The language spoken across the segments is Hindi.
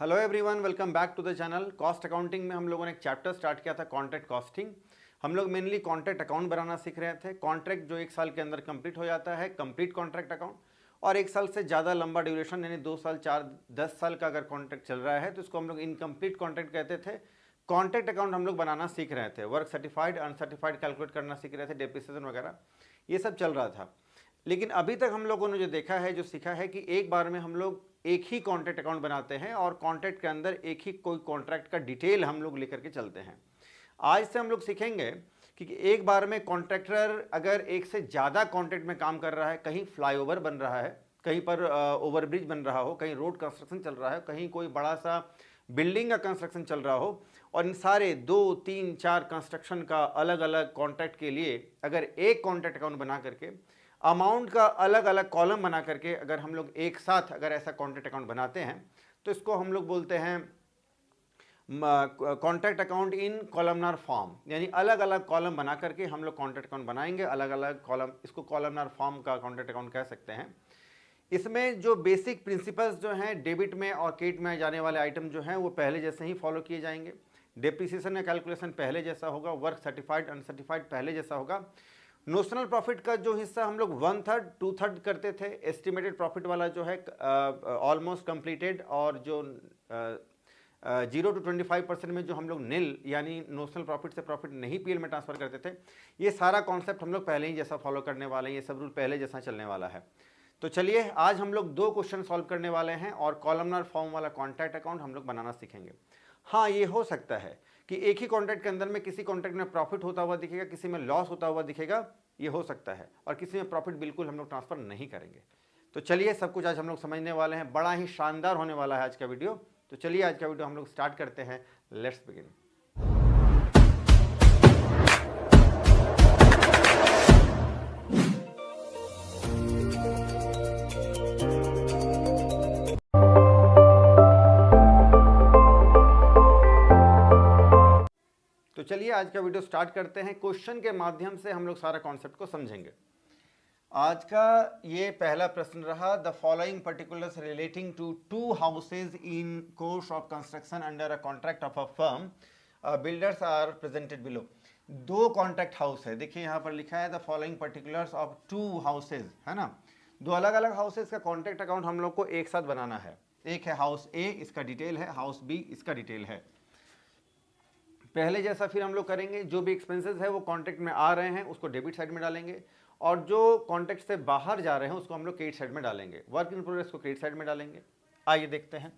Hello everyone, welcome back to the channel. Cost accounting में हम लोगों ने एक चैप्टर स्टार्ट किया था, कॉन्ट्रैक्ट कॉस्टिंग। हम लोग मेनली कॉन्ट्रैक्ट अकाउंट बनाना सीख रहे थे। कॉन्ट्रैक्ट जो 1 साल के अंदर कंप्लीट हो जाता है, कंप्लीट कॉन्ट्रैक्ट अकाउंट। और 1 साल से ज़्यादा लंबा ड्यूरेशन यानी 2 साल, 4, 10 साल का अगर कॉन्ट्रैक्ट चल रहा है तो इसको हम लोग इनकम्प्लीट कॉन्ट्रैक्ट कहते थे। कॉन्ट्रैक्ट अकाउंट हम लोग बनाना सीख रहे थे, वर्क सर्टिफाइड अनसर्टिफाइड कैलकुलेट करना सीख रहे थे, डेप्रिसिएशन वगैरह ये सब चल रहा था। लेकिन अभी तक हम लोगों ने जो देखा है, जो सीखा है कि एक बार में हम लोग एक ही कॉन्ट्रैक्ट अकाउंट बनाते हैं और कॉन्ट्रैक्ट के अंदर एक ही कोई कॉन्ट्रैक्ट का डिटेल हम लोग लेकर के चलते हैं। आज से हम लोग सीखेंगे कि एक बार में कॉन्ट्रैक्टर अगर एक से ज़्यादा कॉन्ट्रैक्ट में काम कर रहा है, कहीं फ्लाईओवर बन रहा है, कहीं पर ओवरब्रिज बन रहा हो, कहीं रोड कंस्ट्रक्शन चल रहा है, कहीं कोई बड़ा सा बिल्डिंग का कंस्ट्रक्शन चल रहा हो, और इन सारे 2, 3, 4 कंस्ट्रक्शन का अलग अलग कॉन्ट्रैक्ट के लिए अगर एक कॉन्ट्रैक्ट अकाउंट बना करके अमाउंट का अलग अलग कॉलम बना करके अगर हम लोग एक साथ अगर ऐसा कॉन्ट्रैक्ट अकाउंट बनाते हैं तो इसको हम लोग बोलते हैं contract account in columnar form. यानी अलग अलग कॉलम बना करके हम लोग कॉन्ट्रैक्ट अकाउंट बनाएंगे, अलग अलग कॉलम, इसको कॉलमनार फॉर्म का कॉन्ट्रैक्ट अकाउंट कह सकते हैं। इसमें जो बेसिक प्रिंसिपल्स जो हैं, डेबिट में और क्रेडिट में जाने वाले आइटम जो हैं वो पहले जैसे ही फॉलो किए जाएंगे। डेप्रिसिएशन या कैलकुलेशन पहले जैसा होगा, वर्क सर्टिफाइड अनसर्टिफाइड पहले जैसा होगा। नोशनल प्रॉफिट का जो हिस्सा हम लोग 1/3 2/3 करते थे, एस्टिमेटेड प्रॉफिट वाला जो है ऑलमोस्ट कंप्लीटेड, और जो 0 to 25% में जो हम लोग नील यानी नोशनल प्रॉफिट से प्रॉफिट नहीं पीएल में ट्रांसफर करते थे, ये सारा कॉन्सेप्ट हम लोग पहले ही जैसा फॉलो करने वाले हैं, ये सब रूल पहले जैसा चलने वाला है। तो चलिए आज हम लोग 2 क्वेश्चन सॉल्व करने वाले हैं और कॉलमनार फॉर्म वाला कॉन्ट्रैक्ट अकाउंट हम लोग बनाना सीखेंगे। हाँ, ये हो सकता है कि एक ही कॉन्ट्रैक्ट के अंदर में किसी कॉन्ट्रैक्ट में प्रॉफिट होता हुआ दिखेगा, किसी में लॉस होता हुआ दिखेगा, ये हो सकता है, और किसी में प्रॉफिट बिल्कुल हम लोग ट्रांसफर नहीं करेंगे। तो चलिए सब कुछ आज हम लोग समझने वाले हैं, बड़ा ही शानदार होने वाला है आज का वीडियो। तो चलिए आज का वीडियो हम लोग स्टार्ट करते हैं। Let's begin. तो चलिए आज का वीडियो स्टार्ट करते हैं। क्वेश्चन के माध्यम से हम लोग सारा कॉन्सेप्ट को समझेंगे। आज का ये पहला प्रश्न रहा, the following particulars relating to 2 houses in course of construction under a contract of a firm builders are presented below. 2 contract house है, देखिए यहाँ पर लिखा है the following particulars of 2 houses, है ना। 2 अलग अलग हाउसेज का कॉन्ट्रैक्ट अकाउंट हम लोग को एक साथ बनाना है। एक है हाउस ए, इसका डिटेल है, हाउस बी इसका डिटेल है। पहले जैसा फिर हम लोग करेंगे, जो भी एक्सपेंसेस है वो कॉन्ट्रैक्ट में आ रहे हैं उसको डेबिट साइड में डालेंगे, और जो कॉन्ट्रैक्ट से बाहर जा रहे हैं उसको हम लोग क्रेडिट साइड में डालेंगे। वर्क इन प्रोग्रेस को क्रेडिट साइड में डालेंगे। आइए देखते हैं।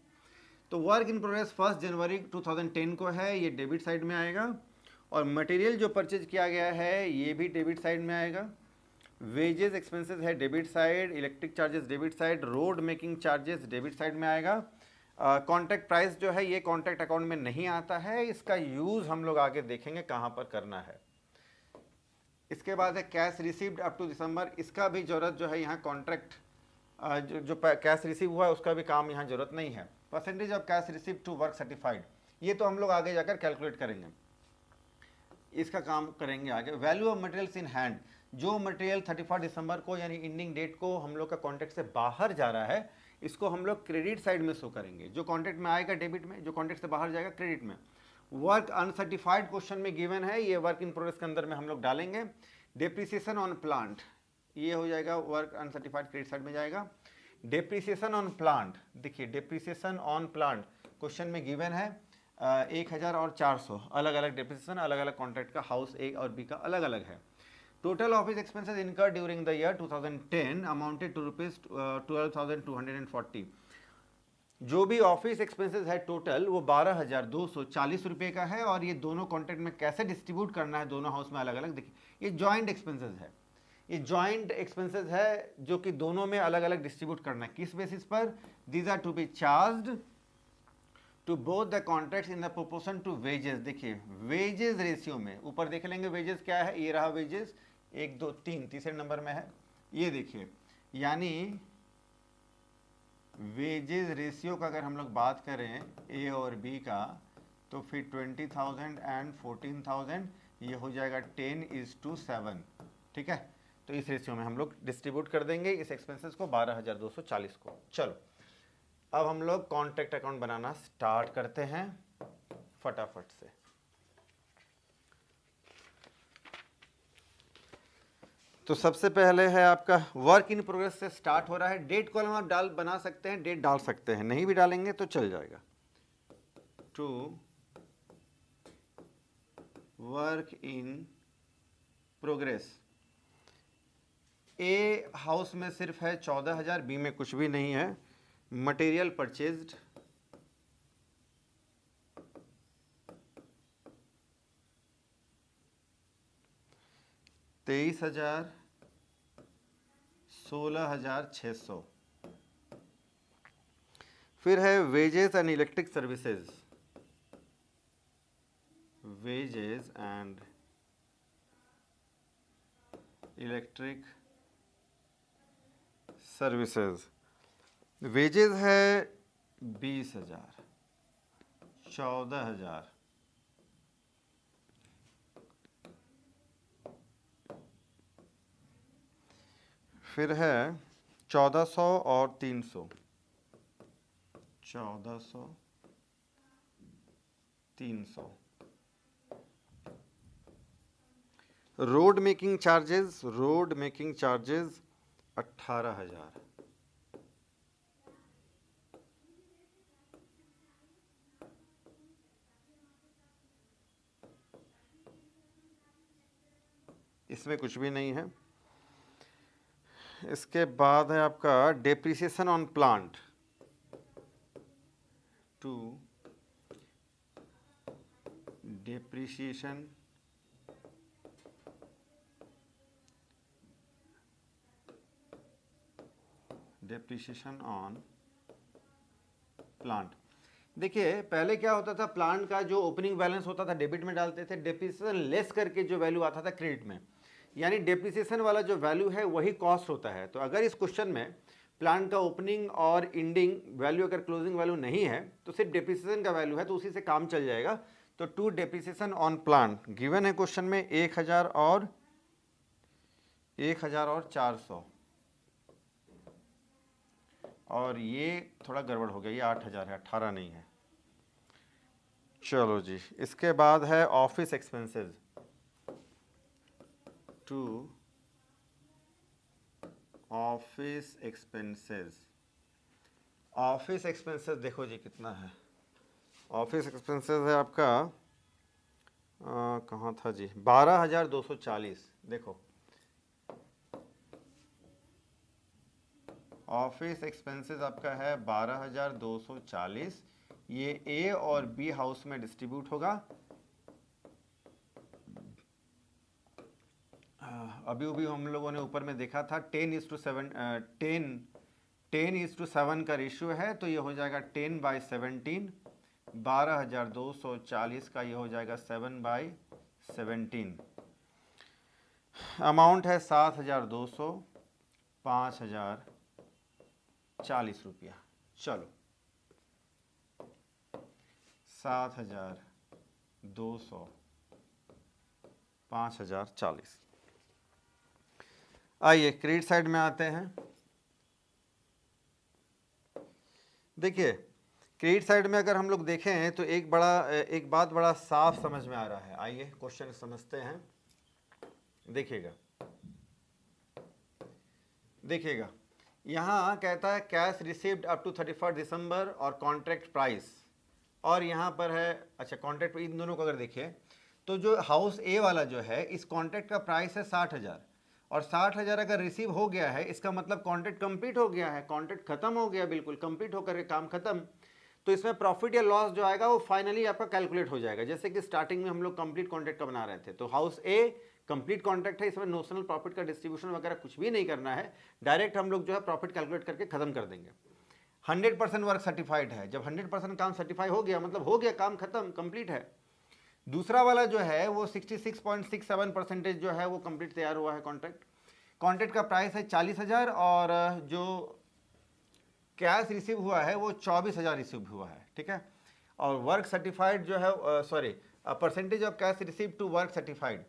तो वर्क इन प्रोग्रेस 1 जनवरी 2010 को है, ये डेबिट साइड में आएगा। और मटेरियल जो परचेज किया गया है ये भी डेबिट साइड में आएगा। वेजेस एक्सपेंसेस है debit side, electric charges debit side, road making charges debit side में आएगा। कॉन्ट्रैक्ट प्राइस जो है ये कॉन्ट्रैक्ट अकाउंट में नहीं आता है, इसका यूज़ हम लोग आगे देखेंगे कहाँ पर करना है। इसके बाद है कैश रिसीव्ड अप टू दिसंबर, इसका भी जरूरत जो है यहाँ कॉन्ट्रैक्ट जो कैश रिसीव हुआ है उसका भी काम यहाँ जरूरत नहीं है। Percentage of cash receive to work certified, ये तो हम लोग आगे जाकर कैलकुलेट करेंगे, इसका काम करेंगे आगे। Value of materials in hand, जो मटेरियल 31 दिसंबर को यानी इंडिंग डेट को हम लोग का कॉन्ट्रैक्ट से बाहर जा रहा है, इसको हम लोग क्रेडिट साइड में शो करेंगे। जो कॉन्ट्रैक्ट में आएगा डेबिट में, जो कॉन्ट्रैक्ट से बाहर जाएगा क्रेडिट में। वर्क अनसर्टिफाइड क्वेश्चन में गिवन है, ये वर्क इन प्रोग्रेस के अंदर में हम लोग डालेंगे। डेप्रिसिएशन ऑन प्लांट, ये हो जाएगा वर्क अनसर्टिफाइड क्रेडिट साइड में जाएगा। डेप्रिसिएशन ऑन प्लांट, देखिए डेप्रिसिएशन ऑन प्लांट क्वेश्चन में गिवन है 1000 और 400, अलग अलग डेप्रिसिएशन, अलग अलग कॉन्ट्रैक्ट का, हाउस ए और बी का अलग अलग है। Total office expenses incurred during the year 2010 amounted to ₹12,240। जो भी ऑफिस एक्सपेंसेस है टोटल वो 12,240 रुपये का है। और ये दोनों कॉन्ट्रैक्ट में कैसे डिस्ट्रीब्यूट करना है दोनों हाउस में अलग अलग, देखिए ये जॉइंट एक्सपेंसेस है, ये जॉइंट एक्सपेंसेस है जो कि दोनों में अलग अलग डिस्ट्रीब्यूट करना है। किस बेसिस पर? These are to be charged to both the contracts in the proportion to wages. देखिए वेजेस रेशियो में, ऊपर देख लेंगे वेजेस क्या है, ये रहा वेजेस 1 2 3 तीसरे नंबर में है, ये देखिए। यानी वेजेस रेशियो का अगर हम लोग बात करें ए और बी का, तो फिर 20,000 एंड 14,000 ये हो जाएगा 10:7, ठीक है। तो इस रेशियो में हम लोग डिस्ट्रीब्यूट कर देंगे इस एक्सपेंसेस को 12,240 को। चलो अब हम लोग कॉन्ट्रैक्ट अकाउंट बनाना स्टार्ट करते हैं फटाफट से। तो सबसे पहले है आपका वर्क इन प्रोग्रेस से स्टार्ट हो रहा है। डेट कॉलम आप बना सकते हैं, डेट डाल सकते हैं, नहीं भी डालेंगे तो चल जाएगा। To work in progress. A house में सिर्फ है 14,000, बी में कुछ भी नहीं है। Material purchased 23,000, 16,600। फिर है wages and electric services, wages and electric services. Wages है 20,000, 14,000, फिर है 1400 और 300, 1400, 300। Road making charges, road making charges 18,000। इसमें कुछ भी नहीं है। इसके बाद है आपका depreciation on plant, to depreciation on plant. देखिए पहले क्या होता था, प्लांट का जो ओपनिंग बैलेंस होता था डेबिट में डालते थे, डेप्रिसिएशन लेस करके जो वैल्यू आता था क्रेडिट में, यानी डेप्रिसिएशन वाला जो वैल्यू है वही कॉस्ट होता है। तो अगर इस क्वेश्चन में प्लांट का ओपनिंग और एंडिंग वैल्यू अगर क्लोजिंग वैल्यू नहीं है तो सिर्फ डेप्रिसिएशन का वैल्यू है, तो उसी से काम चल जाएगा। तो to depreciation on plant given है क्वेश्चन में 1,000 और 400, और ये थोड़ा गड़बड़ हो गया, ये 8,000 है, 18 नहीं है। चलो जी, इसके बाद है office expenses, to office expenses. Office expenses देखो जी कितना है। ऑफिस एक्सपेंसेस है आपका कहाँ था जी, 12,240। देखो ऑफिस एक्सपेंसेस आपका है 12,240। ये ए और बी हाउस में डिस्ट्रीब्यूट होगा। अभी हम लोगों ने ऊपर में देखा था 10:7, 10:7 का रेशियो है, तो ये हो जाएगा 10/17। 12,240 का ये हो जाएगा 7/17। अमाउंट है 7,200, 5,040 रुपया। चलो 7,200, 5,040। आइए क्रेडिट साइड में आते हैं। देखिए क्रेडिट साइड में अगर हम लोग देखें तो एक बात बड़ा साफ समझ में आ रहा है। आइए क्वेश्चन समझते हैं। देखिएगा यहाँ कहता है कैश रिसीव्ड अप टू 31 दिसंबर और कॉन्ट्रैक्ट प्राइस, और यहाँ पर है अच्छा कॉन्ट्रैक्ट, इन दोनों को अगर देखिए तो जो हाउस ए वाला जो है इस कॉन्ट्रैक्ट का प्राइस है 60,000, और 60,000 अगर रिसीव हो गया है इसका मतलब कॉन्ट्रैक्ट कंप्लीट हो गया है, कॉन्ट्रैक्ट खत्म हो गया, बिल्कुल कंप्लीट होकर के काम खत्म। तो इसमें प्रॉफिट या लॉस जो आएगा वो फाइनली आपका कैलकुलेट हो जाएगा। जैसे कि स्टार्टिंग में हम लोग कंप्लीट कॉन्ट्रैक्ट का बना रहे थे, तो हाउस ए कंप्लीट कॉन्ट्रैक्ट है, इसमें नोशनल प्रॉफिट का डिस्ट्रीब्यूशन वगैरह कुछ भी नहीं करना है, डायरेक्ट हम लोग जो है प्रॉफिट कैलकुलेट करके खत्म कर देंगे। 100% वर्क सर्टिफाइड है, जब 100% काम सर्टिफाई हो गया मतलब हो गया, काम खत्म, कंप्लीट है। दूसरा वाला जो है वो 66.67% जो है वो कंप्लीट तैयार हुआ है कॉन्ट्रैक्ट का प्राइस है 40,000, और जो कैश रिसीव हुआ है वो 24,000 रिसीव हुआ है, ठीक है। और वर्क सर्टिफाइड जो है percentage of cash receive to work certified,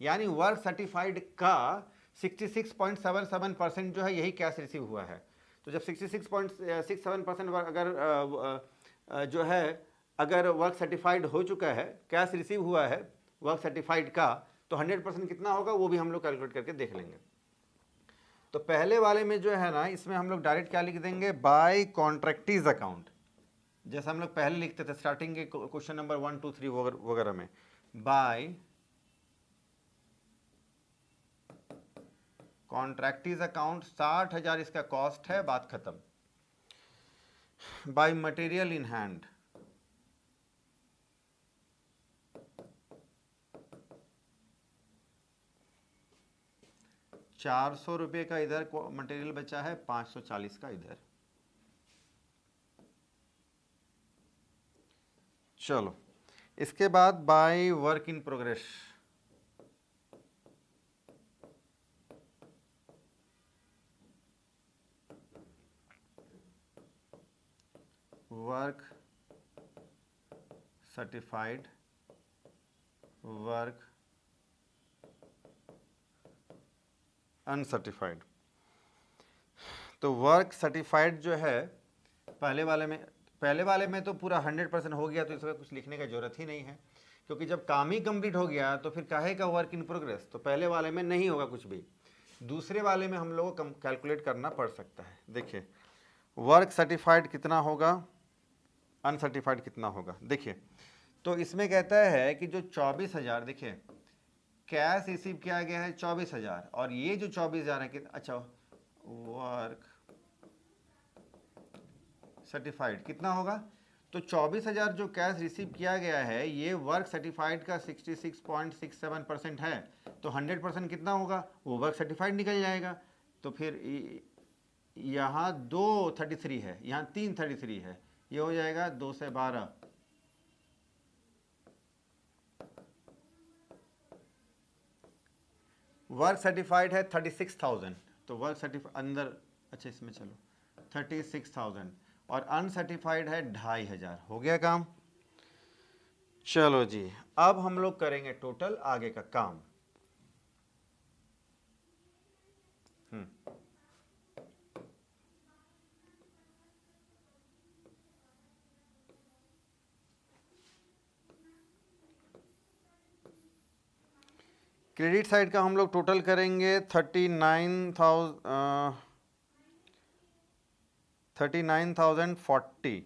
यानी वर्क सर्टिफाइड का 66.77% जो है यही कैश रिसीव हुआ है। तो जब 66.67% जो है अगर वर्क सर्टिफाइड हो चुका है, कैश रिसीव हुआ है वर्क सर्टिफाइड का, तो 100% कितना होगा वो भी हम लोग कैलकुलेट करके देख लेंगे। तो पहले वाले में जो है ना, इसमें हम लोग डायरेक्ट क्या लिख देंगे, बाय कॉन्ट्रैक्टीज अकाउंट, जैसे हम लोग पहले लिखते थे स्टार्टिंग के क्वेश्चन नंबर 1, 2, 3 वगैरह में, बाय कॉन्ट्रैक्टीज अकाउंट 60,000 इसका कॉस्ट है, बात खत्म। बाय मटेरियल इन हैंड, ₹400 का इधर मटेरियल बचा है, 540 का इधर। चलो इसके बाद bye work in progress, work certified, work uncertified. तो वर्क सर्टिफाइड जो है पहले वाले में तो पूरा 100% हो गया, तो इसमें कुछ लिखने का जरूरत ही नहीं है, क्योंकि जब काम ही कंप्लीट हो गया तो फिर काहे का वर्क इन प्रोग्रेस, तो पहले वाले में नहीं होगा कुछ भी। दूसरे वाले में हम लोगों को कैलकुलेट करना पड़ सकता है। देखिए वर्क सर्टिफाइड कितना होगा, अनसर्टिफाइड कितना होगा। देखिए तो इसमें कहता है कि जो 24,000, देखिए कैश रिसीव किया गया है 24,000, और ये जो 24,000 है कि अच्छा वर्क सर्टिफाइड कितना होगा, तो 24,000 जो कैश रिसीव किया गया है ये वर्क सर्टिफाइड का 66.67% है, तो 100% कितना होगा, वो वर्क सर्टिफाइड निकल जाएगा। तो फिर यहाँ 233 है, यहाँ 333 है, ये हो जाएगा 2 से 12, वर्क सर्टिफाइड है 36,000, तो वर्क सर्टिफाइड अंदर, अच्छा इसमें चलो 36,000, और अनसर्टिफाइड है 2,500। हो गया काम। चलो जी अब हम लोग करेंगे टोटल आगे का काम। क्रेडिट साइड का हम लोग टोटल करेंगे 39,040।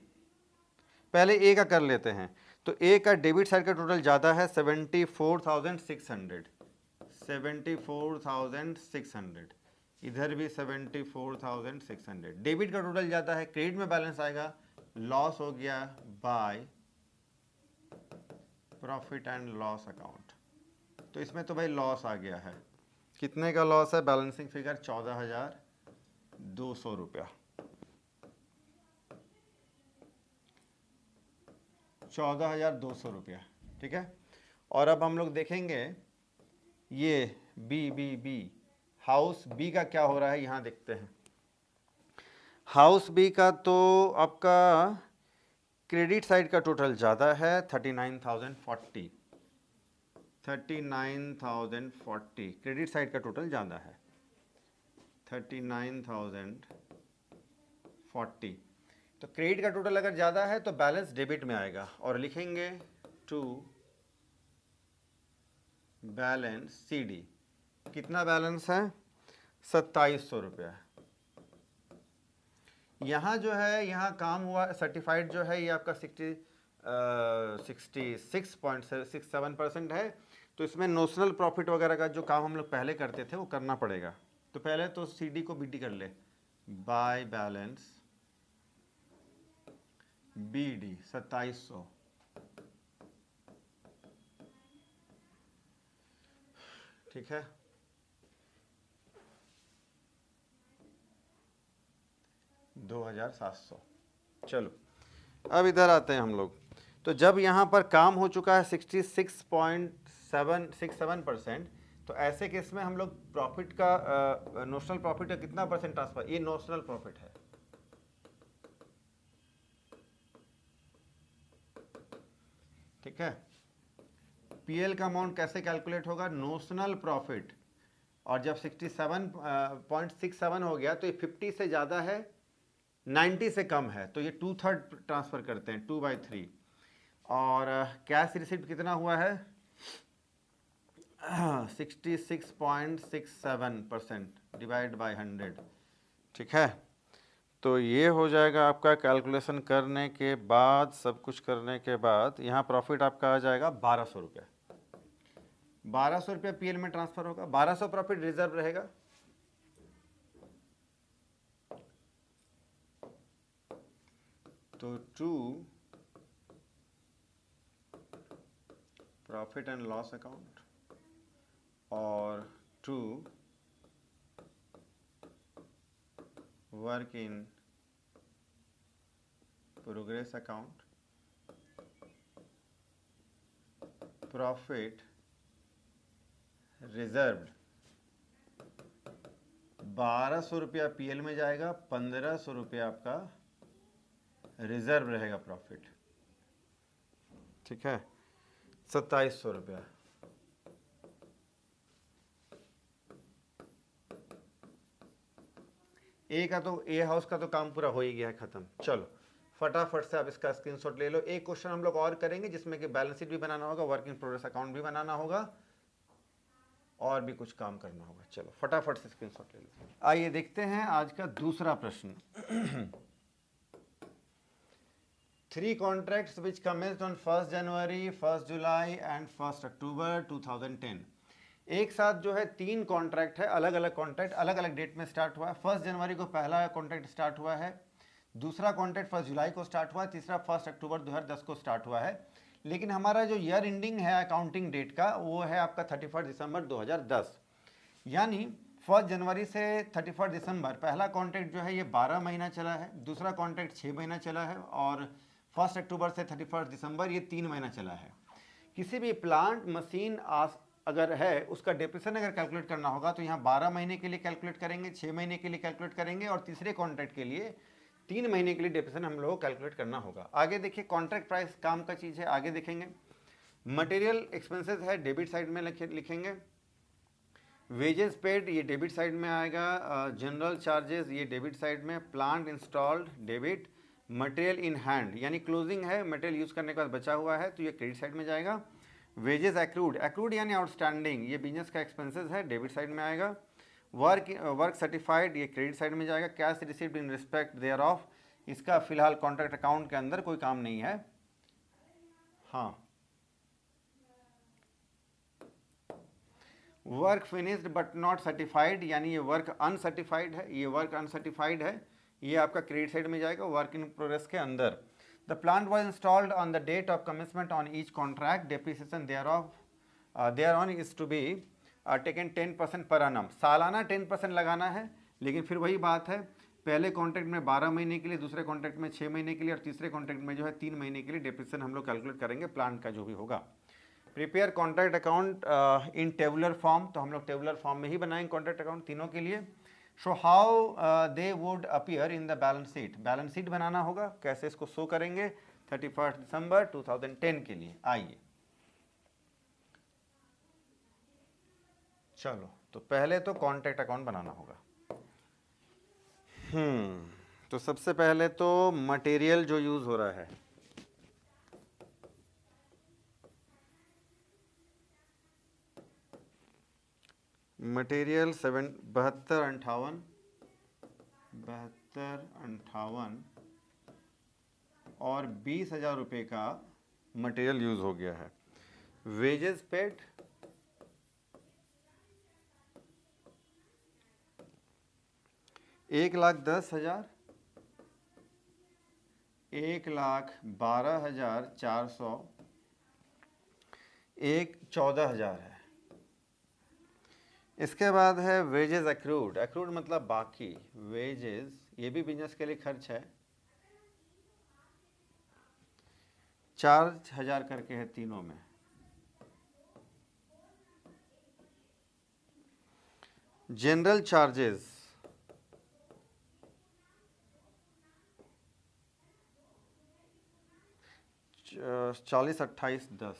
पहले ए का कर लेते हैं, तो ए का डेबिट साइड का टोटल ज़्यादा है 74,600, 74,600, इधर भी 74,600। डेबिट का टोटल ज़्यादा है, क्रेडिट में बैलेंस आएगा, लॉस हो गया by profit and loss account. तो इसमें तो भाई लॉस आ गया है, कितने का लॉस है, बैलेंसिंग फिगर 14,200 रुपया, 14,200 रुपया, ठीक है। और अब हम लोग देखेंगे ये बी हाउस बी का क्या हो रहा है, यहाँ देखते हैं। हाउस बी का तो आपका क्रेडिट साइड का टोटल ज़्यादा है 39,040, 39,040, क्रेडिट साइड का टोटल ज़्यादा है 39,040। तो क्रेडिट का टोटल अगर ज़्यादा है तो बैलेंस डेबिट में आएगा, और लिखेंगे टू बैलेंस सी डी, कितना बैलेंस है 2,700 रुपया। यहाँ जो है, यहाँ काम हुआ सर्टिफाइड जो है ये आपका 66.67% है, तो इसमें नोशनल प्रॉफिट वगैरह का जो काम हम लोग पहले करते थे वो करना पड़ेगा। तो पहले तो सी डी को बी डी कर ले, बाय बैलेंस बी डी 2,700, ठीक है। $2,700। चलो अब इधर आते हैं हम लोग। तो जब यहाँ पर काम हो चुका है 66.67%, तो ऐसे केस में हम लोग प्रॉफिट का नोशनल प्रॉफिट का कितना परसेंट ट्रांसफर, ये नोशनल प्रॉफिट है, ठीक है। पीएल का अमाउंट कैसे कैलकुलेट होगा, नोशनल प्रॉफिट, और जब 67.67 हो गया तो ये 50 से ज़्यादा है 90 से कम है तो ये 2/3 ट्रांसफ़र करते हैं, 2/3। और कैश रिसिप्ट कितना हुआ है 66.67% डिवाइड बाय 100, ठीक है। तो ये हो जाएगा आपका कैलकुलेशन करने के बाद, सब कुछ करने के बाद, यहाँ प्रॉफिट आपका आ जाएगा 1200 रुपये। 1200 रुपये पीएल में ट्रांसफर होगा, 1200 प्रॉफिट रिजर्व रहेगा। तो to profit and loss account और to work in progress account, profit reserved 1200 रुपया पीएल में जाएगा, 1500 रुपया आपका रिजर्व रहेगा प्रॉफिट, ठीक है। 2700 रुपया। ए का तो, ए हाउस का तो काम पूरा हो ही गया है, खत्म। चलो फटाफट से आप इसका स्क्रीनशॉट ले लो। एक क्वेश्चन हम लोग और करेंगे जिसमें कि बैलेंस शीट भी बनाना होगा, वर्क इन प्रोग्रेस अकाउंट भी बनाना होगा और भी कुछ काम करना होगा। चलो फटाफट से स्क्रीनशॉट ले लो। आइए देखते हैं आज का दूसरा प्रश्न। 3 contracts which commenced on 1st January, 1st July and 1st October 2010। एक साथ जो है 3 कॉन्ट्रैक्ट है, अलग अलग कॉन्ट्रैक्ट अलग अलग डेट में स्टार्ट हुआ है। 1st जनवरी को पहला कॉन्ट्रैक्ट स्टार्ट हुआ है, दूसरा कॉन्ट्रैक्ट 1st जुलाई को स्टार्ट हुआ है, तीसरा 1st अक्टूबर 2010 को स्टार्ट हुआ है। लेकिन हमारा जो ईयर एंडिंग है अकाउंटिंग डेट का वो है आपका 31 दिसंबर 2010। यानी 1 जनवरी से 31 दिसंबर पहला कॉन्ट्रैक्ट जो है ये 12 महीना चला है, दूसरा कॉन्ट्रैक्ट 6 महीना चला है और 1 अक्टूबर से 31 दिसंबर ये 3 महीना चला है। किसी भी प्लांट मशीन अगर है उसका डेप्रिसिएशन अगर कैलकुलेट करना होगा तो यहाँ 12 महीने के लिए कैलकुलेट करेंगे, 6 महीने के लिए कैलकुलेट करेंगे और तीसरे कॉन्ट्रैक्ट के लिए 3 महीने के लिए डेप्रिसिएशन हम लोगों को कैलकुलेट करना होगा। आगे देखिए कॉन्ट्रैक्ट प्राइस काम का चीज़ है, आगे देखेंगे। मटेरियल एक्सपेंसेस है, डेबिट साइड में लिखेंगे। वेजेस पेड ये डेबिट साइड में आएगा, जनरल चार्जेस ये डेबिट साइड में, plant installed debit, material in hand यानी क्लोजिंग है, मटेरियल यूज़ करने के बाद बचा हुआ है तो ये क्रेडिट साइड में जाएगा। वेजेस एक्रूड, एक्रूड यानी आउटस्टैंडिंग ये बिजनेस का एक्सपेंसेस है, डेबिट साइड में आएगा। वर्क सर्टिफाइड ये क्रेडिट साइड में जाएगा। Cash received in respect there of, इसका फिलहाल कॉन्ट्रैक्ट अकाउंट के अंदर कोई काम नहीं है। हाँ, work finished but not certified यानी ये वर्क अनसर्टिफाइड है, ये वर्क अनसर्टिफाइड है, ये आपका क्रेडिट साइड में जाएगा वर्क इन प्रोग्रेस के अंदर। The plant was installed on the date of commitment on each contract, depreciation thereon is to be taken 10% पर annum। सालाना 10% लगाना है, लेकिन फिर वही बात है, पहले कॉन्ट्रैक्ट में 12 महीने के लिए, दूसरे कॉन्ट्रैक्ट में 6 महीने के लिए और तीसरे कॉन्ट्रैक्ट में जो है 3 महीने के लिए डेप्रिसिएशन हम लोग कैलकुलेट करेंगे प्लांट का जो भी होगा। Prepare contract account in tabular form, तो हम लोग टेबुलर फॉर्म में ही बनाएंगे कॉन्ट्रैक्ट अकाउंट तीनों के लिए। So how they would appear in the balance sheet, balance sheet बनाना होगा, कैसे इसको शो करेंगे 31 दिसंबर 2010 के लिए। आइए चलो, तो पहले तो कॉन्ट्रैक्ट अकाउंट बनाना होगा। तो सबसे पहले तो मटेरियल जो यूज हो रहा है, मटेरियल 72, 58 और 20,000 रुपये का मटेरियल यूज हो गया है। वेजेस पेड 1,10,000, 1,12,400, 14,000 है। इसके बाद है वेजेस एक्रूड, एक्रूड मतलब बाकी, वेजेस ये भी बिजनेस के लिए खर्च है, 4,000 करके है तीनों में। जनरल चार्जेस 40, 28, 10,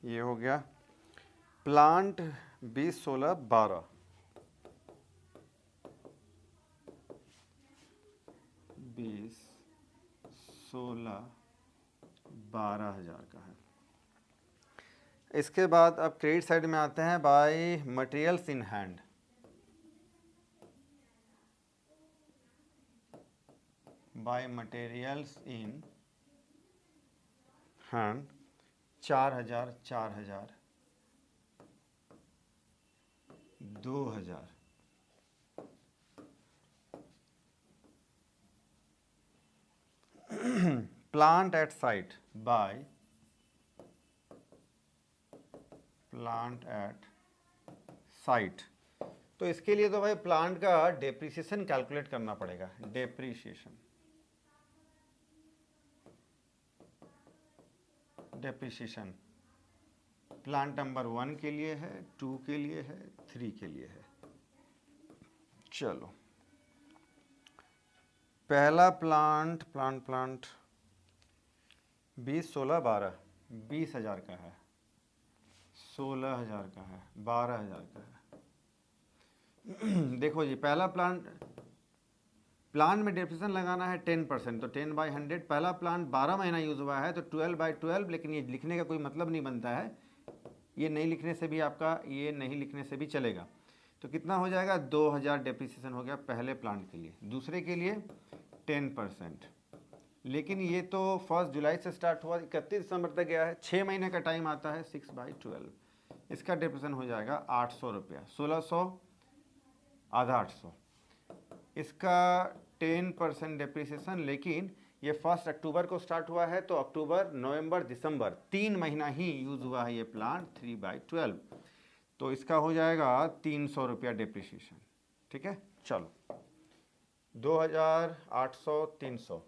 ये हो गया। प्लांट 20, 16, 12, 20, 16, 12,000 का है। इसके बाद अब क्रेडिट साइड में आते हैं, by materials in hand. By materials in hand 4,000, 4,000, 2,000। Plant at site, by plant at site. तो इसके लिए तो भाई प्लांट का डेप्रिसिएशन कैलकुलेट करना पड़ेगा। डेप्रिसिएशन प्लांट नंबर 1 के लिए है, 2 के लिए है, 3 के लिए है। चलो, पहला प्लांट 20, 16, 12, 20,000 का है, 16,000 का है, 12,000 का है। देखो जी, पहला प्लांट में डेप्रिसिएशन लगाना है 10%, तो 10/100। पहला प्लांट 12 महीना यूज़ हुआ है तो 12/12, लेकिन ये लिखने का कोई मतलब नहीं बनता है, ये नहीं लिखने से भी आपका, ये नहीं लिखने से भी चलेगा। तो कितना हो जाएगा, 2,000 डेप्रिसिएशन हो गया पहले प्लांट के लिए। दूसरे के लिए 10%, लेकिन ये तो 1 जुलाई से स्टार्ट हुआ, 31 दिसंबर तक गया है, 6 महीने का टाइम आता है। 6/12, इसका डेप्रिसिएशन हो जाएगा 800 रुपया, 1600 आधा 800। इसका 10% डेप्रिसिएशन, लेकिन ये 1 अक्टूबर को स्टार्ट हुआ है, तो अक्टूबर, नवंबर, दिसंबर 3 महीना ही यूज़ हुआ है ये प्लांट, 3/12, तो इसका हो जाएगा 300 रुपया डेप्रिसिएशन। ठीक है, चलो 2,000, 800, 300।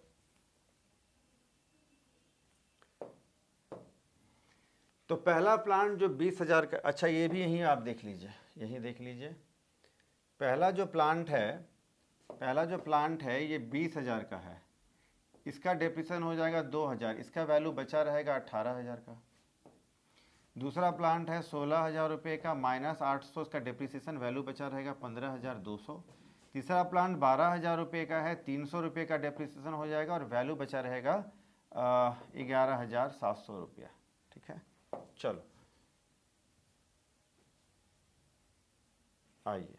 तो पहला प्लांट जो 20,000 का, अच्छा ये भी यहीं आप देख लीजिए, यहीं देख लीजिए। पहला जो प्लांट है ये 20,000 का है, इसका डेप्रिसिएशन हो जाएगा 2,000, इसका वैल्यू बचा रहेगा 18,000 का। दूसरा प्लांट है 16,000 रुपये का, -800, इसका डेप्रिसिएशन वैल्यू बचा रहेगा 15,200। तीसरा प्लांट 12,000 रुपये का है, 300 रुपये का डेप्रिसिएशन हो जाएगा और वैल्यू बचा रहेगा 11,700 रुपया। ठीक है, चलो आइए,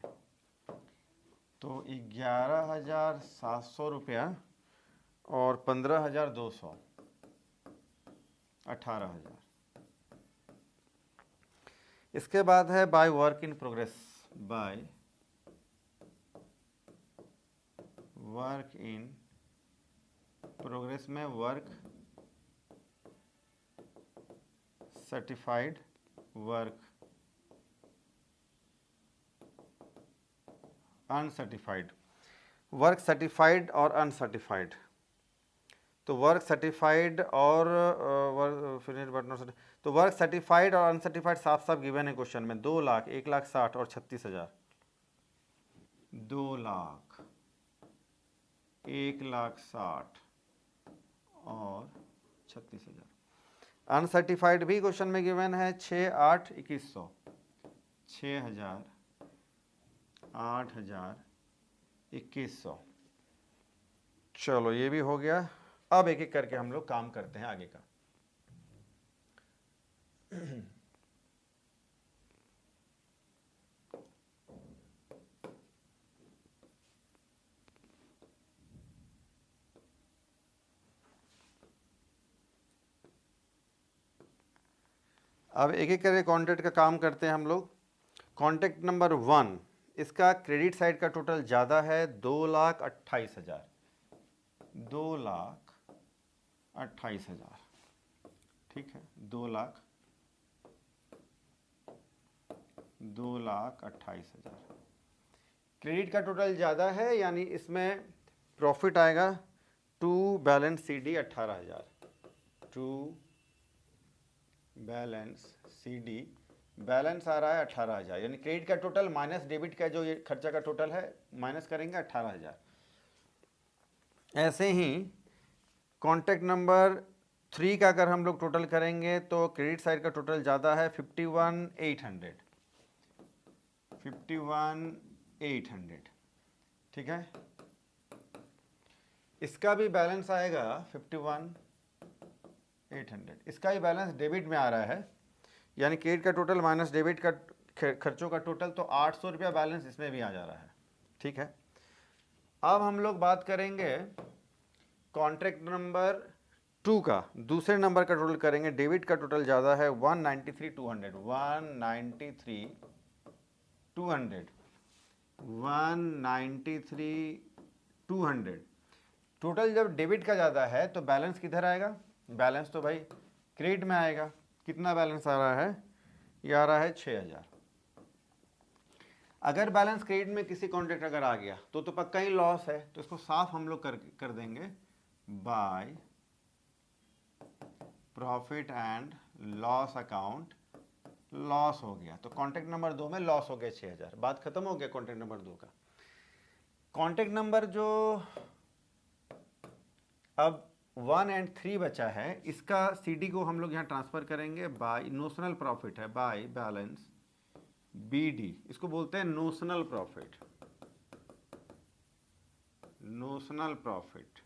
तो 11,700 रुपया और 15,200, 18,000। इसके बाद है by work in progress. By work in progress में work certified, work uncertified. Work certified और अनसर्टिफाइड, तो वर्क सर्टिफाइड और तो वर्क सर्टिफाइड और अनसर्टिफाइड साफ साफ गिवन है क्वेश्चन में। 2 लाख, 1,60,000 और 36,000। 2 लाख, 1,60,000 और 36,000। अनसर्टिफाइड भी क्वेश्चन में गिवन है 6, 8, 2,100, 6,000, 8,000, 2,100। चलो ये भी हो गया। अब एक एक करके हम लोग काम करते हैं आगे का। अब एक एक करके कॉन्ट्रैक्ट का काम करते हैं हम लोग। कॉन्ट्रैक्ट नंबर 1, इसका क्रेडिट साइड का टोटल ज़्यादा है, 2,28,000, 2,28,000। ठीक है, 2,28,000 क्रेडिट का टोटल ज़्यादा है, यानी इसमें प्रॉफिट आएगा to balance CD 18,000, to balance CD balance आ रहा है 18,000, यानी क्रेडिट का टोटल माइनस डेबिट का जो ये खर्चा का टोटल है माइनस करेंगे 18,000। ऐसे ही कॉन्टैक्ट नंबर 3 का अगर हम लोग टोटल करेंगे तो क्रेडिट साइड का टोटल ज़्यादा है 51,800, 51,800, ठीक है। इसका भी बैलेंस आएगा 51,800, इसका भी बैलेंस डेबिट में आ रहा है, यानी क्रेडिट का टोटल माइनस डेबिट का खर्चों का टोटल, तो 800 रुपया बैलेंस इसमें भी आ जा रहा है, ठीक है। अब हम लोग बात करेंगे कॉन्ट्रैक्ट नंबर 2 का, दूसरे नंबर का टोटल करेंगे। डेबिट का टोटल ज़्यादा है 193,200, 193,200 टोटल। जब डेबिट का ज़्यादा है तो बैलेंस किधर आएगा? बैलेंस तो भाई क्रेडिट में आएगा। कितना बैलेंस आ रहा है? ये आ रहा है 6,000। अगर बैलेंस क्रेडिट में किसी कॉन्ट्रैक्ट अगर आ गया तो पक्का ही लॉस है, तो इसको साफ हम लोग कर देंगे by profit and loss account. Loss हो गया तो कॉन्ट्रैक्ट नंबर 2 में लॉस हो गया 6,000। बात खत्म हो गया कॉन्ट्रैक्ट नंबर 2 का। कॉन्ट्रैक्ट नंबर जो अब 1 और 3 बचा है, इसका सीडी को हम लोग यहाँ ट्रांसफर करेंगे बाय नोशनल प्रॉफिट है, बाय बैलेंस बीडी, इसको बोलते हैं नोशनल प्रॉफिट। नोशनल प्रॉफिट,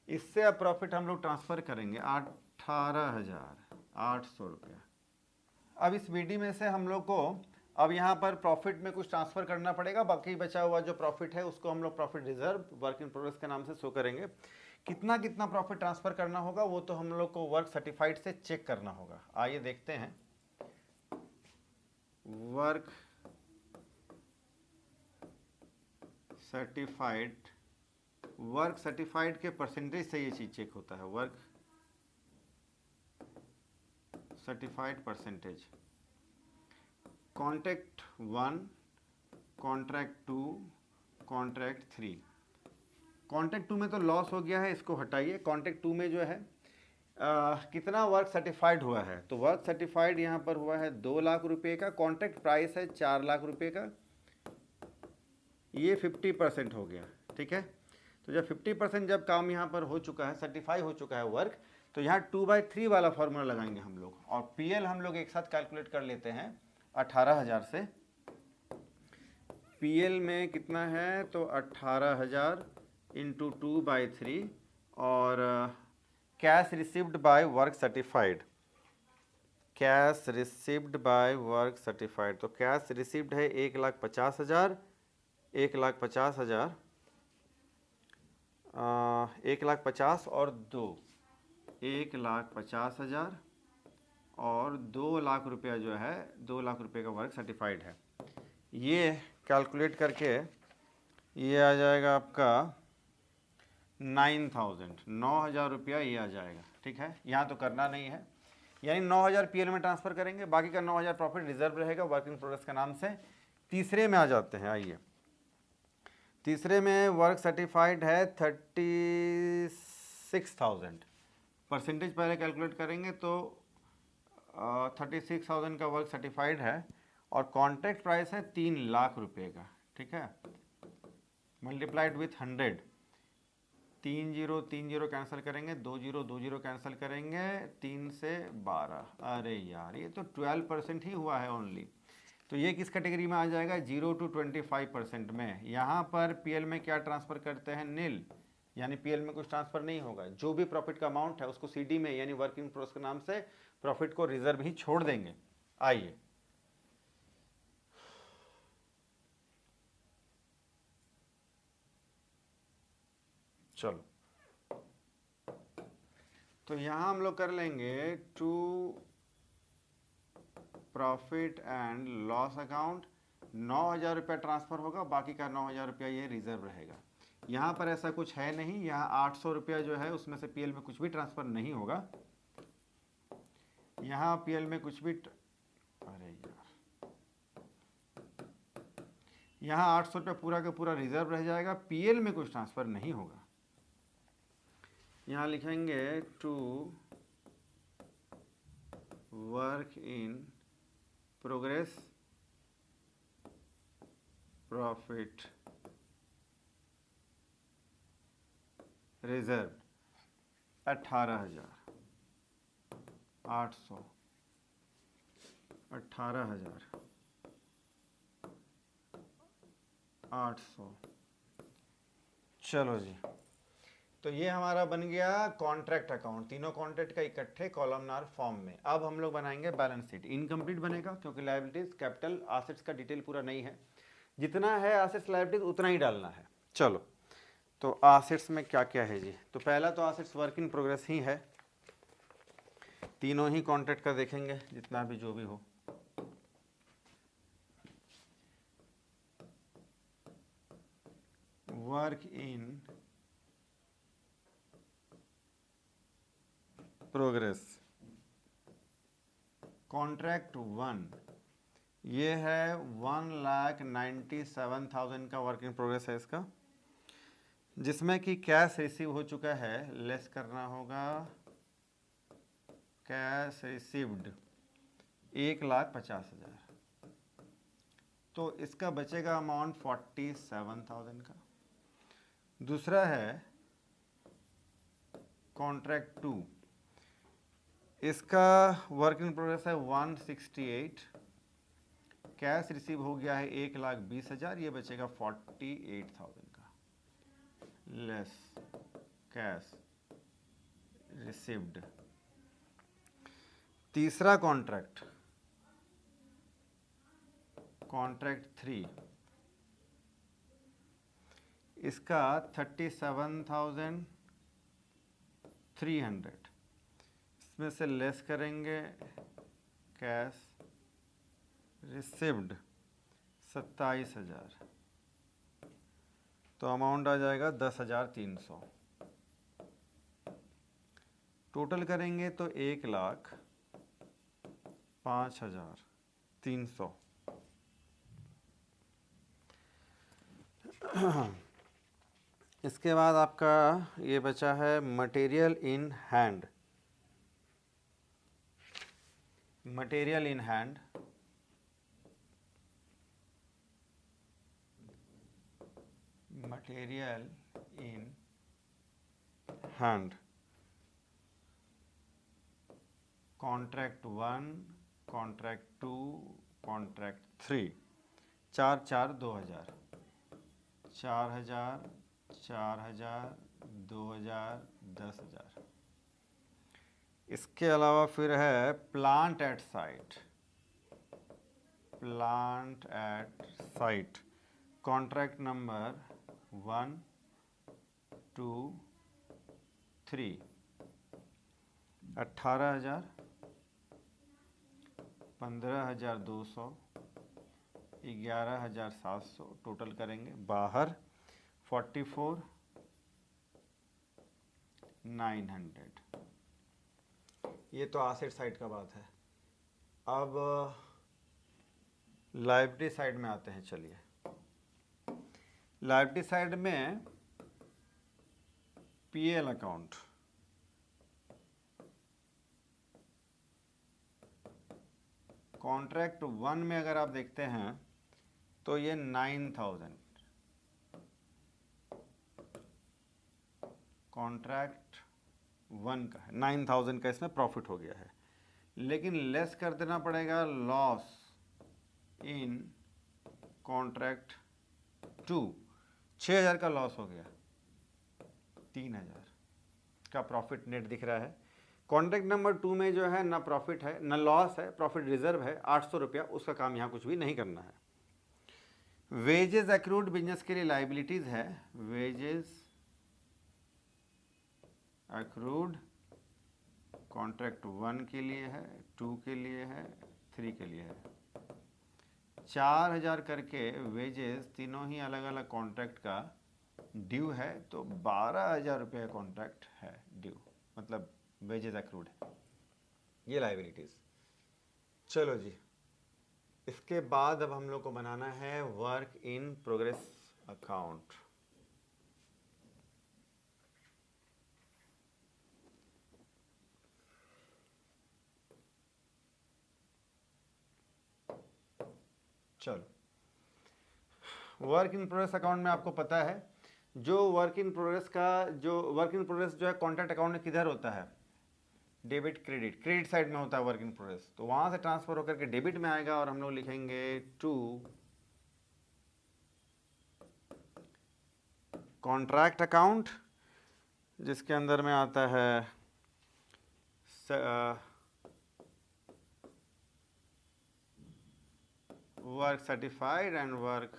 इससे अब प्रॉफिट हम लोग ट्रांसफर करेंगे 18,800 रुपया। अब इस बीडी में से हम लोग को अब यहाँ पर प्रॉफिट में कुछ ट्रांसफर करना पड़ेगा। बाकी बचा हुआ जो प्रॉफिट है उसको हम लोग profit reserve work in progress के नाम से शो करेंगे। कितना कितना प्रॉफिट ट्रांसफर करना होगा वो तो हम लोग को वर्क सर्टिफाइड से चेक करना होगा। आइए देखते हैं। वर्क सर्टिफाइड के परसेंटेज से ये चीज चेक होता है। Work certified percentage, contract 1, contract 2, contract 3। Contract 2 में तो लॉस हो गया है, इसको हटाइए। कॉन्ट्रैक्ट 2 में जो है कितना वर्क सर्टिफाइड हुआ है, तो वर्क सर्टिफाइड यहाँ पर हुआ है 2 लाख रुपए का। कॉन्ट्रैक्ट प्राइस है 4 लाख रुपए का। ये 50% हो गया, ठीक है। तो जब 50% जब काम यहाँ पर हो चुका है, सर्टिफाई हो चुका है वर्क, तो यहाँ 2/3 वाला फॉर्मूला लगाएंगे हम लोग, और पीएल हम लोग एक साथ कैलकुलेट कर लेते हैं 18,000 से। पीएल में कितना है, तो 18,000 इंटू 2/3, और cash received by work certified. Cash received by work certified, तो कैश रिसीव्ड है 1,50,000, 1,50,000, 1,50,000 और 2, 1,50,000 और 2 लाख रुपया जो है, 2 लाख रुपये का वर्क सर्टिफाइड है। ये कैलकुलेट करके ये आ जाएगा आपका 9,000 रुपया ये आ जाएगा, ठीक है। यहाँ तो करना नहीं है, यानी 9,000 पीएल में ट्रांसफ़र करेंगे, बाकी का 9,000 प्रॉफिट रिजर्व रहेगा वर्क इन प्रोग्रेस के नाम से। तीसरे में आ जाते हैं। आइए, तीसरे में वर्क सर्टिफाइड है 36,000। परसेंटेज पहले कैलकुलेट करेंगे तो 36,000 का वर्क सर्टिफाइड है, और कॉन्ट्रैक्ट प्राइस है 3 लाख रुपए का, ठीक है। मल्टीप्लाइड विथ 100, 3 0 3 0 कैंसिल करेंगे, 2 0 2 0 कैंसिल करेंगे, 3 से 12। अरे यार, ये तो 12% ही हुआ है ओनली। तो ये किस कैटेगरी में आ जाएगा? 0 to 25% में। यहाँ पर पीएल में क्या ट्रांसफ़र करते हैं? नील, यानी पीएल में कुछ ट्रांसफ़र नहीं होगा। जो भी प्रॉफिट का अमाउंट है उसको सीडी में, यानी वर्क इन प्रोग्रेस के नाम से प्रॉफिट को रिजर्व ही छोड़ देंगे। आइए, चलो, तो यहाँ हम लोग कर लेंगे to profit and loss account. 9,000 रुपया ट्रांसफ़र होगा, बाकी का 9,000 रुपया ये रिजर्व रहेगा। यहाँ पर ऐसा कुछ है नहीं, यहाँ 800 रुपया जो है उसमें से पीएल में कुछ भी ट्रांसफ़र नहीं होगा। यहाँ पीएल में कुछ भी अरे यार, यहाँ 800 रुपया पूरा का पूरा रिजर्व रह जाएगा, पीएल में कुछ ट्रांसफ़र नहीं होगा। यहाँ लिखेंगे to work in progress profit reserve 18,800, 18,000 800। चलो जी, तो ये हमारा बन गया कॉन्ट्रैक्ट अकाउंट, तीनों कॉन्ट्रैक्ट का इकट्ठे कॉलमनार फॉर्म में। अब हम लोग बनाएंगे बैलेंस शीट। इनकम्प्लीट बनेगा क्योंकि लायबिलिटीज, कैपिटल, एसेट्स का डिटेल पूरा नहीं है, जितना है एसेट्स लायबिलिटीज उतना ही डालना है। चलो, तो एसेट्स में क्या क्या है जी? तो पहला तो एसेट्स वर्क इन प्रोग्रेस ही है, तीनों ही कॉन्ट्रैक्ट का देखेंगे, जितना भी जो भी हो। वर्क इन प्रोग्रेस कॉन्ट्रैक्ट 1, ये है 1,97,000 का वर्क इन प्रोग्रेस है इसका, जिसमें कि कैश रिसीव हो चुका है, लेस करना होगा कैश रिसीव्ड 1,50,000, तो इसका बचेगा अमाउंट 47,000 का। दूसरा है कॉन्ट्रैक्ट 2, इसका वर्क इन प्रोग्रेस है 168, कैश रिसीव हो गया है 1,20,000, ये बचेगा 48,000 का, लेस कैश रिसीव्ड। तीसरा कॉन्ट्रैक्ट, कॉन्ट्रैक्ट 3, इसका 37,300, इसमें से लेस करेंगे कैश रिसीव्ड 27,000, तो अमाउंट आ जाएगा 10,300। टोटल करेंगे तो 1,05,300। इसके बाद आपका ये बचा है material in hand. Material in hand, material in hand, contract 1, contract 2, contract 3, 4,4,2,000, 4,000, 4,000, 2,000, 10,000। इसके अलावा फिर है plant at site, plant at site, contract number 1, 2, 3, 18,000, 15,200, 11,700, total करेंगे बाहर 44,900। ये तो एसेट साइड का बात है। अब लायबिलिटी साइड में आते हैं। चलिए, लायबिलिटी साइड में पीएल अकाउंट, कॉन्ट्रैक्ट 1 में अगर आप देखते हैं तो ये 9,000, कॉन्ट्रैक्ट 1 का है, 9,000 का इसमें प्रॉफिट हो गया है, लेकिन लेस कर देना पड़ेगा लॉस इन कॉन्ट्रैक्ट 2, 6,000 का लॉस हो गया, 3,000 का प्रॉफिट नेट दिख रहा है। कॉन्ट्रैक्ट नंबर 2 में जो है ना प्रॉफिट है ना लॉस है, प्रॉफिट रिजर्व है 800 रुपया, उसका काम यहाँ कुछ भी नहीं करना है। वेजेस एक्रूड बिजनेस के लिए लाइबिलिटीज है, वेजेस एक्रूड कॉन्ट्रैक्ट 1 के लिए है, 2 के लिए है, 3 के लिए है, 4,000 करके वेजेस तीनों ही अलग अलग कॉन्ट्रैक्ट का ड्यू है, तो 12,000 रुपये कॉन्ट्रैक्ट है ड्यू, मतलब वेजेस एक्रूड है, ये लाइबिलिटीज। चलो जी, इसके बाद अब हम लोग को बनाना है वर्क इन प्रोग्रेस अकाउंट। चलो, वर्क इन प्रोग्रेस अकाउंट में आपको पता है जो वर्क इन प्रोग्रेस जो है कॉन्ट्रैक्ट अकाउंट में किधर होता है, डेबिट क्रेडिट, क्रेडिट साइड में होता है वर्क इन प्रोग्रेस, तो वहां से ट्रांसफर होकर के डेबिट में आएगा और हम लोग लिखेंगे टू कॉन्ट्रैक्ट अकाउंट, जिसके अंदर में आता है work certified and work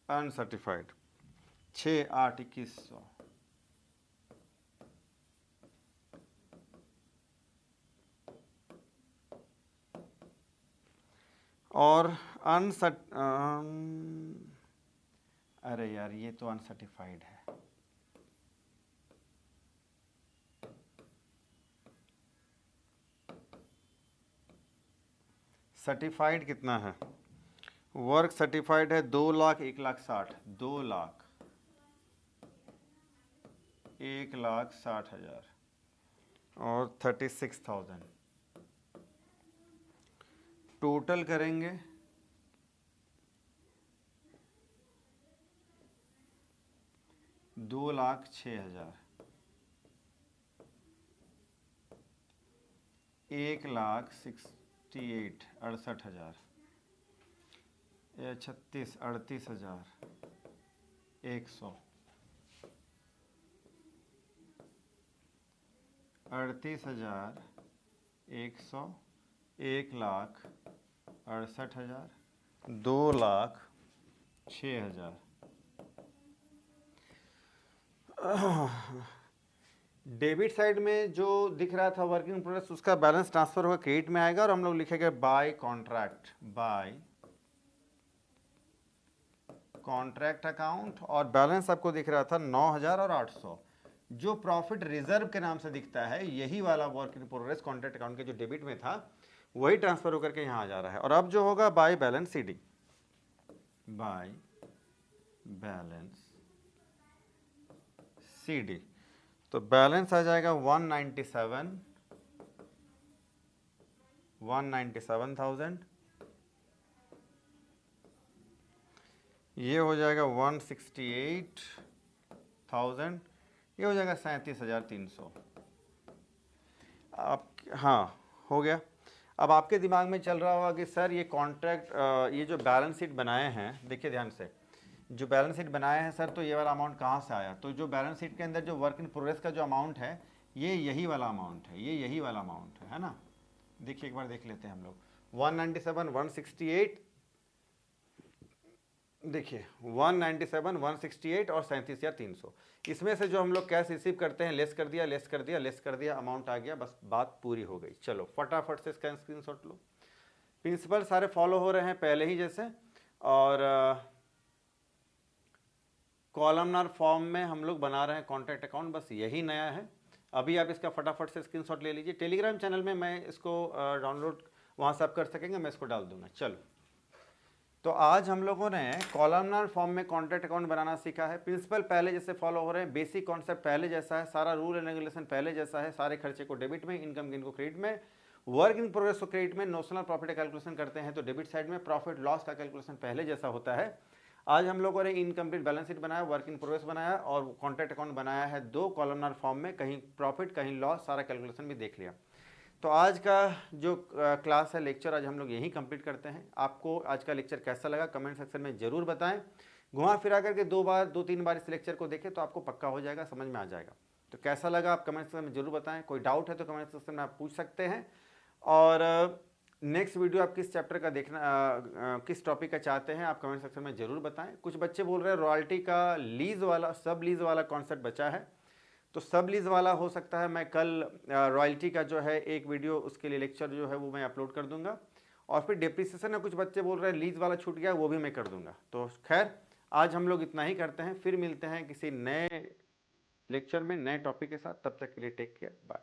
uncertified, 6/8/2100। और अरे यार ये तो अनसर्टिफाइड है। सर्टिफाइड कितना है? वर्क सर्टिफाइड है 2,01,60,000, 2,01,60,000 और 36,000 टोटल करेंगे 2,06,000, 1,68,68,000, 38,100, 38,100, 1,68,000, 2,06,000। डेबिट साइड में जो दिख रहा था वर्किंग प्रोग्रेस, उसका बैलेंस ट्रांसफर होगा क्रेडिट में आएगा और हम लोग लिखेंगे by contract, by contract account. और बैलेंस आपको दिख रहा था 9,000 और 800। जो प्रॉफिट रिजर्व के नाम से दिखता है, यही वाला work in progress contract account के जो डेबिट में था, वही ट्रांसफर होकर के यहाँ आ जा रहा है। और अब जो होगा by balance CD, by balance CD, तो बैलेंस आ जाएगा 197,000, ये हो जाएगा 168,000, ये हो जाएगा 37,300। आप हाँ हो गया। अब आपके दिमाग में चल रहा होगा कि सर ये कॉन्ट्रैक्ट, ये जो बैलेंस शीट बनाए हैं, देखिए ध्यान से, जो बैलेंस शीट बनाए हैं सर, तो ये वाला अमाउंट कहाँ से आया? तो जो बैलेंस शीट के अंदर जो वर्क इन प्रोग्रेस का जो अमाउंट है, ये यही वाला अमाउंट है, ये यही वाला अमाउंट है ना। देखिए एक बार देख लेते हैं हम लोग, 197, 168, देखिए 197, 168 और 37,300। इसमें से जो हम लोग कैश रिसीव करते हैं, लेस कर दिया, लेस कर दिया, लेस कर दिया, अमाउंट आ गया, बस बात पूरी हो गई। चलो फटाफट से इसका स्क्रीनशॉट लो। प्रिंसिपल सारे फॉलो हो रहे हैं पहले ही जैसे, और कॉलमनार फॉर्म में हम लोग बना रहे हैं कॉन्ट्रैक्ट अकाउंट, बस यही नया है। अभी आप इसका फटाफट से स्क्रीनशॉट ले लीजिए। टेलीग्राम चैनल में मैं इसको डाउनलोड वहाँ से आप कर सकेंगे, मैं इसको डाल दूंगा। चलो, तो आज हम लोगों ने कॉलमनार फॉर्म में कॉन्ट्रैक्ट अकाउंट बनाना सीखा है। प्रिंसिपल पहले जैसे फॉलो हो रहे हैं, बेसिक कॉन्सेप्ट पहले जैसा है, सारा रूल एंड रेगुलेशन पहले जैसा है, सारे खर्चे को डेबिट में, इनकम गेन को क्रेडिट में, वर्क इन प्रोग्रेस को क्रेडिट में, नोशनल प्रॉफिट का कैलकुलेशन करते हैं तो डेबिट साइड में, प्रॉफिट लॉस का कैलकुलेशन पहले जैसा होता है। आज हम लोगों ने इनकम्प्लीट बैलेंस शीट बनाया, वर्क इन प्रोग्रेस बनाया और कॉन्ट्रैक्ट अकाउंट बनाया है 2 कॉलमनार फॉर्म में, कहीं प्रॉफिट कहीं लॉस, सारा कैलकुलेशन भी देख लिया। तो आज का जो क्लास है, लेक्चर, आज हम लोग यही कंप्लीट करते हैं। आपको आज का लेक्चर कैसा लगा कमेंट सेक्शन में ज़रूर बताएं। घुमा फिरा करके 2-3 बार इस लेक्चर को देखें तो आपको पक्का हो जाएगा, समझ में आ जाएगा। तो कैसा लगा आप कमेंट सेक्शन में ज़रूर बताएं। कोई डाउट है तो कमेंट सेक्शन में आप पूछ सकते हैं। और नेक्स्ट वीडियो आप किस चैप्टर का देखना, किस टॉपिक का चाहते हैं, आप कमेंट सेक्शन में ज़रूर बताएं। कुछ बच्चे बोल रहे हैं रॉयल्टी का लीज वाला, सब लीज वाला कॉन्सेप्ट बचा है, तो सब लीज वाला हो सकता है मैं कल रॉयल्टी का जो है एक वीडियो, उसके लिए लेक्चर जो है वो मैं अपलोड कर दूंगा। और फिर डिप्रिसिएशन है, कुछ बच्चे बोल रहे हैं लीज वाला छूट गया, वो भी मैं कर दूंगा। तो खैर आज हम लोग इतना ही करते हैं, फिर मिलते हैं किसी नए लेक्चर में नए टॉपिक के साथ। तब तक के लिए टेक केयर, बाय।